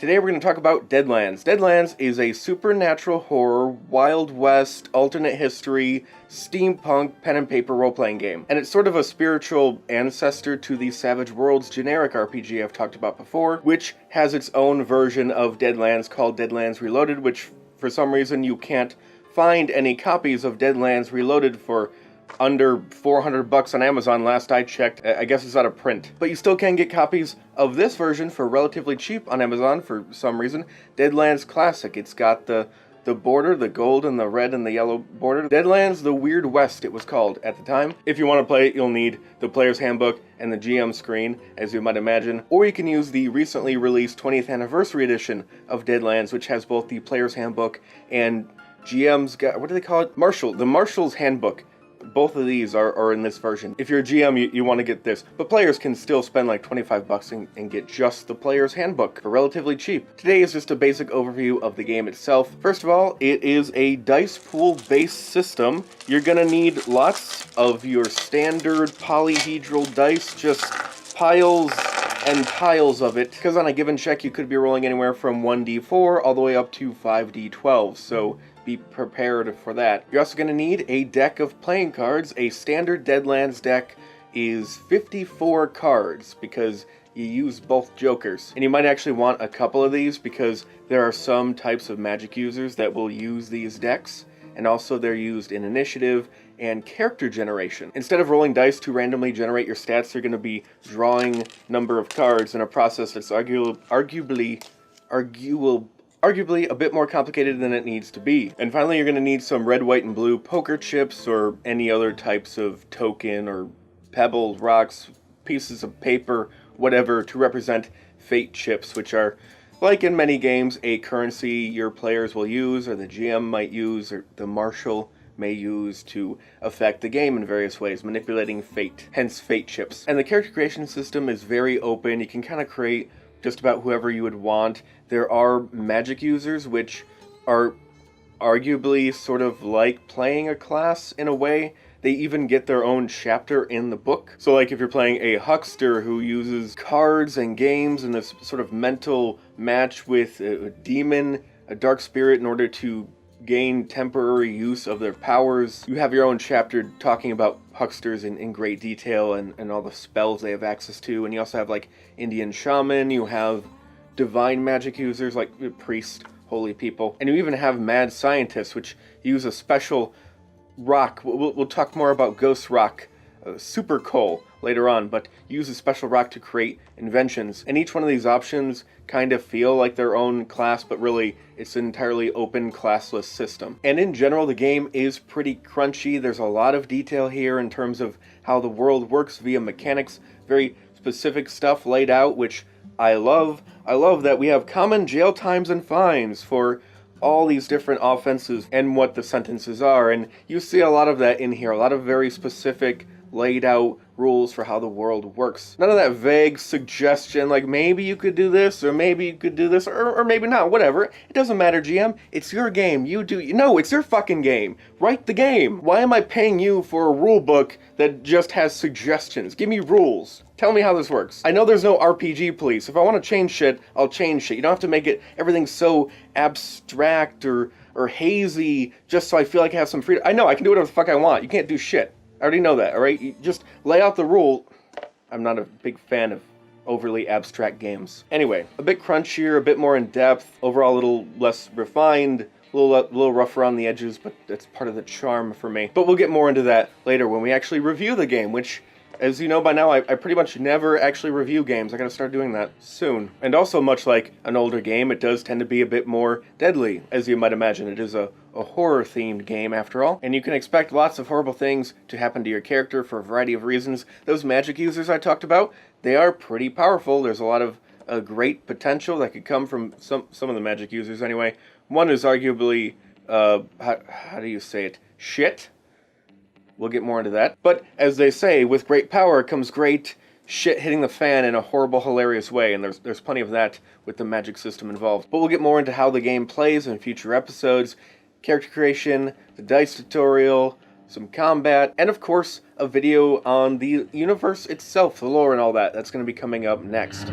Today we're going to talk about Deadlands. Deadlands is a supernatural horror, Wild West, alternate history, steampunk, pen and paper role-playing game. And it's sort of a spiritual ancestor to the Savage Worlds generic RPG I've talked about before, which has its own version of Deadlands called Deadlands Reloaded, which for some reason you can't find any copies of Deadlands Reloaded for under $400 on Amazon last I checked. I guess it's out of print. But you still can get copies of this version for relatively cheap on Amazon for some reason. Deadlands Classic. It's got the border, the gold and the red and the yellow border. Deadlands the Weird West it was called at the time. If you want to play it, you'll need the player's handbook and the GM screen, as you might imagine. Or you can use the recently released 20th anniversary edition of Deadlands, which has both the player's handbook and GM's, what do they call it? The Marshal's Handbook. Both of these are in this version. If you're a GM, you want to get this. But players can still spend like $25 and get just the player's handbook for relatively cheap. Today is just a basic overview of the game itself. First of all, it is a dice pool based system. You're gonna need lots of your standard polyhedral dice, just piles and piles of it. Because on a given check, you could be rolling anywhere from 1d4 all the way up to 5d12. So be prepared for that. You're also going to need a deck of playing cards. A standard Deadlands deck is 54 cards because you use both jokers. And you might actually want a couple of these because there are some types of magic users that will use these decks, and also they're used in initiative and character generation. Instead of rolling dice to randomly generate your stats, you're going to be drawing number of cards in a process that's arguably a bit more complicated than it needs to be. And finally, you're going to need some red, white, and blue poker chips or any other types of token or pebbles, rocks, pieces of paper, whatever, to represent fate chips, which are, like in many games, a currency your players will use, or the GM might use, or the Marshal may use to affect the game in various ways, manipulating fate, hence fate chips. And the character creation system is very open. You can kind of create just about whoever you would want. There are magic users, which are arguably sort of like playing a class in a way. They even get their own chapter in the book. So like if you're playing a huckster who uses cards and games and this sort of mental match with a demon, a dark spirit, in order to gain temporary use of their powers, you have your own chapter talking about hucksters in great detail and all the spells they have access to. And you also have like Indian shaman, you have divine magic users like priest, holy people, and you even have mad scientists, which use a special rock. We'll talk more about ghost rock, super coal, later on, but use a special rock to create inventions. And each one of these options kind of feel like their own class, but really it's an entirely open classless system. And in general, the game is pretty crunchy. There's a lot of detail here in terms of how the world works via mechanics, very specific stuff laid out, which I love. I love that we have common jail times and fines for all these different offenses and what the sentences are. And you see a lot of that in here, a lot of very specific laid out rules for how the world works. None of that vague suggestion like maybe you could do this or maybe you could do this or maybe not, whatever. It doesn't matter, GM. It's your game. No, it's your fucking game. Write the game. Why am I paying you for a rule book that just has suggestions? Give me rules. Tell me how this works. I know there's no RPG police. If I want to change shit, I'll change shit. You don't have to make everything so abstract or hazy just so I feel like I have some freedom. I know, I can do whatever the fuck I want. You can't do shit. I already know that, alright? You just lay out the rule. I'm not a big fan of overly abstract games. Anyway, a bit crunchier, a bit more in depth, overall a little less refined, a little rough around the edges, but that's part of the charm for me. But we'll get more into that later when we actually review the game, which, as you know by now, I pretty much never actually review games. I gotta start doing that soon. And also, much like an older game, it does tend to be a bit more deadly, as you might imagine. It is a horror-themed game, after all. And you can expect lots of horrible things to happen to your character for a variety of reasons. Those magic users I talked about, they are pretty powerful. There's a lot of great potential that could come from some of the magic users anyway. One is arguably, how do you say it? Shit? We'll get more into that. But as they say, with great power comes great shit hitting the fan in a horrible, hilarious way, and there's plenty of that with the magic system involved. But we'll get more into how the game plays in future episodes, character creation, the dice tutorial, some combat, and of course, a video on the universe itself, the lore and all that. That's going to be coming up next.